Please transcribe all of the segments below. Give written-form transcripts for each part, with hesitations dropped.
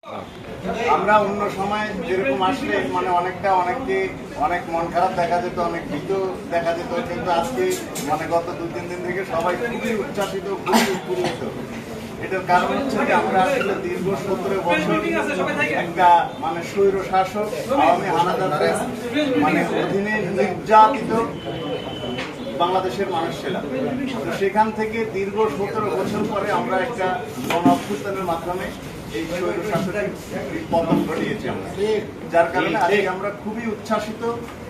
আমরা অন্য সময় যেরকম আসলে মানে অনেক মন খারাপ দেখা যেত, অনেক ভীত দেখা যেত, কিন্তু আজকে মানে গত 2-3 দিন থেকে সবাই খুবই উচ্ছ্বাসিত, খুবই উৎফুল্লিত। এটার কারণ হচ্ছে যে আমরা আসলে দীর্ঘ 17 বছর একটা মানে স্বৈর শাসক আওয়ামী হানাদারদের মানে অধীনে নির্যাতিত বাংলাদেশের মানুষ ছিলাম। তো সেখান থেকে দীর্ঘ 17 বছর পরে আমরা একটা গণ অভ্যুত্থানের মাধ্যমে এই স্বৈর শাসকের পতন ঘটিয়েছি আমরা, যার কারণে আজকে আমরা খুবই উচ্ছ্বাসিত,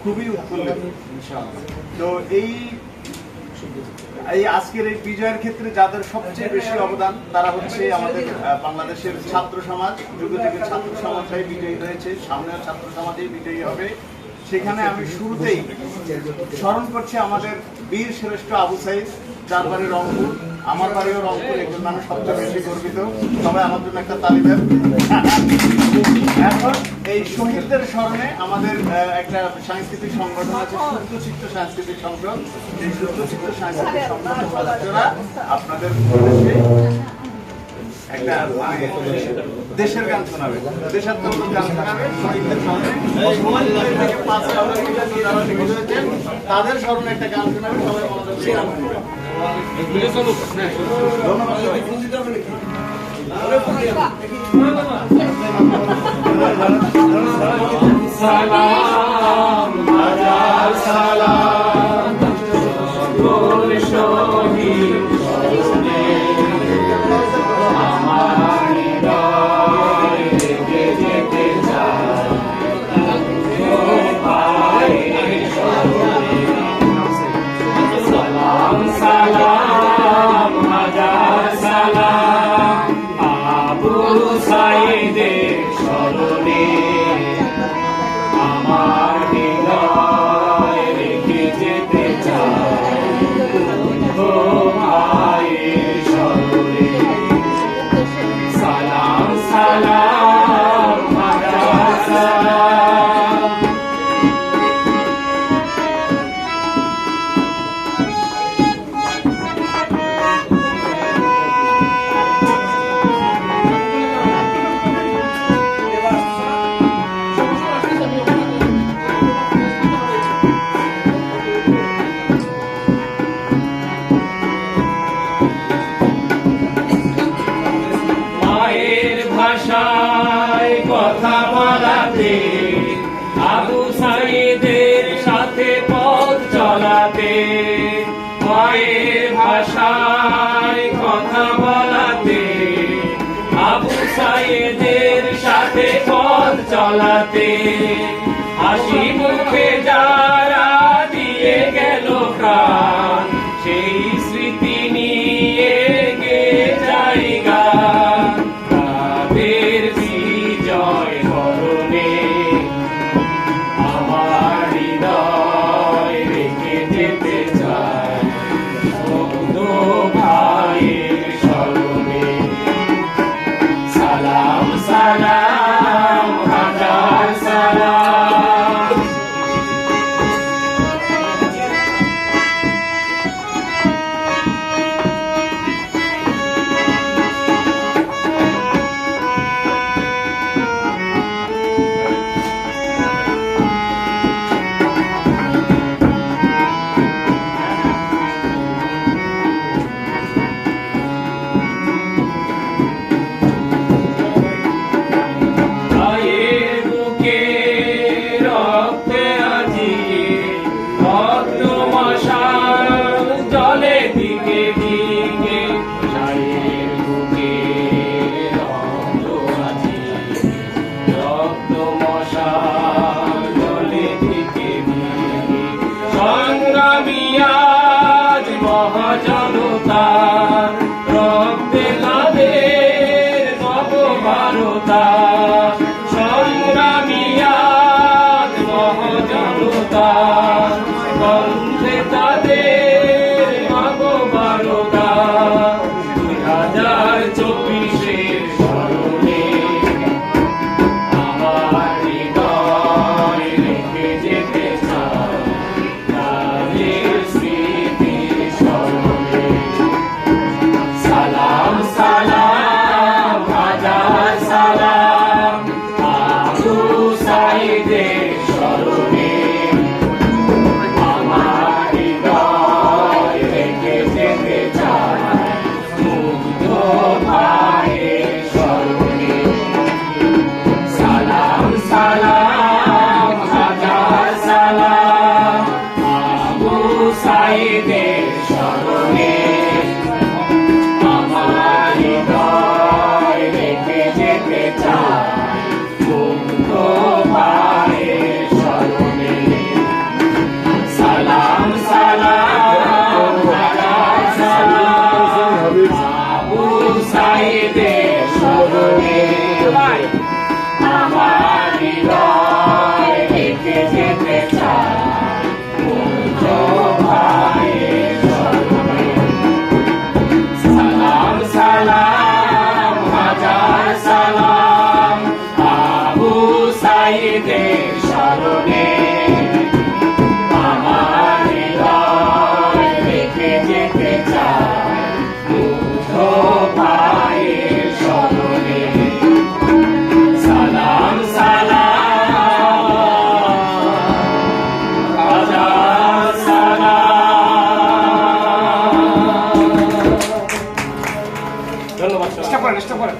খুবই উৎফুল্লিত। তো এই আজকের এই বিজয়ের ক্ষেত্রে যাদের সবচেয়ে বেশি অবদান তারা হচ্ছে আমাদের বাংলাদেশের ছাত্র সমাজ। যুগে যুগে ছাত্র সমাজটাই বিজয়ী হয়েছে, সামনের ছাত্র সমাজেই বিজয়ী হবে। সেখানে আমি শুরুতেই স্মরণ করছি আমাদের বীর শ্রেষ্ঠ আবু সাইদ, যার বাড়ি রংপুর, আমার বাড়িও রংপুর, একজন মানুষ সবচেয়ে বেশি গর্বিত। সবাই আমার জন্য একটা তালি দেন। এখন এই শহীদদের স্মরণে আমাদের একটা সাংস্কৃতিক সংগঠন আছে, শুদ্ধচিত্ত সাংস্কৃতিক সংসদ। এই শুদ্ধচিত্ত সাংস্কৃতিক সংগঠনের সদস্যরা আপনাদের উদ্দেশ্যে একটা দেশের গান শোনাবে, দেশাত্মবোধক গান শোনাবে শহীদদের স্মরণে। থেকে 5 যারা শহীদ হয়েছেন তাদের স্মরণে একটা গান শোনাবে, সবাই মনোযোগ দিয়ে গান শুনবেন। ধন্যবাদ সালাম হাজার সালাম সকল শহীদ স্মরণে আমার হৃদয় রেখে যেতে চাই ও ভাইয়ের স্মরণে। সালাম সালাম হাজার সালাম আবু সাইদের স্মরণে আমার হৃদয় রেখে যেতে চাই ও ভাইয়ের স্মরণে। সালাম সালাম হাজার সালাম। ভাষায় কথা বলাতে আবু সাইদের সাথে পথ চলাতে, মায়ের ভাষায় কথা বলাতে আবু সাইদের সাথে পথ চলাতে, হাসি মুখে যারা দিয়ে গেল প্রাণ সেই স্মৃতি নিয়ে গে জায়গা বিজয় বরণে আমার হৃদয় রেখে যেতে চাই বন্ধু ভাইয়ের স্মরণে। সালাম সালাম হাজার সালাম। জলে দিকে দিকে সায়ের বুকে রক্ত আছে, রক্ত মশাল জলে দিকে দিকে সংগ্রামী আজ মহাজনতা রক্তে তাদের নবভারতা। সংগ্রামী আজ মহাজনতা গন্ধে তাদের নবভারতা। 2024-এর স্মরণে আমার হৃদয় রেখে যেতে চাই তাদের স্মৃতির স্মরণে। সালাম সালাম হাজার সালাম। চাই মুগ্ধ ভাইয়ের স্মরণে। সালাম সালাম হাজার সালাম আবু সাইদের স্মরণে। আমার হৃদয় রেখে যেতে চাই মুগ্ধ ভাইয়ের স্মরণে। সালাম সালাম হাজার সালাম আবু সাইদের স্মরণে। আমার হৃদয় রেখে যেতে চাই মুগ্ধ ভাইয়ের স্মরণে। সালাম সালাম হাজার সালাম। ধন্যবাদ। চেষ্টা করেন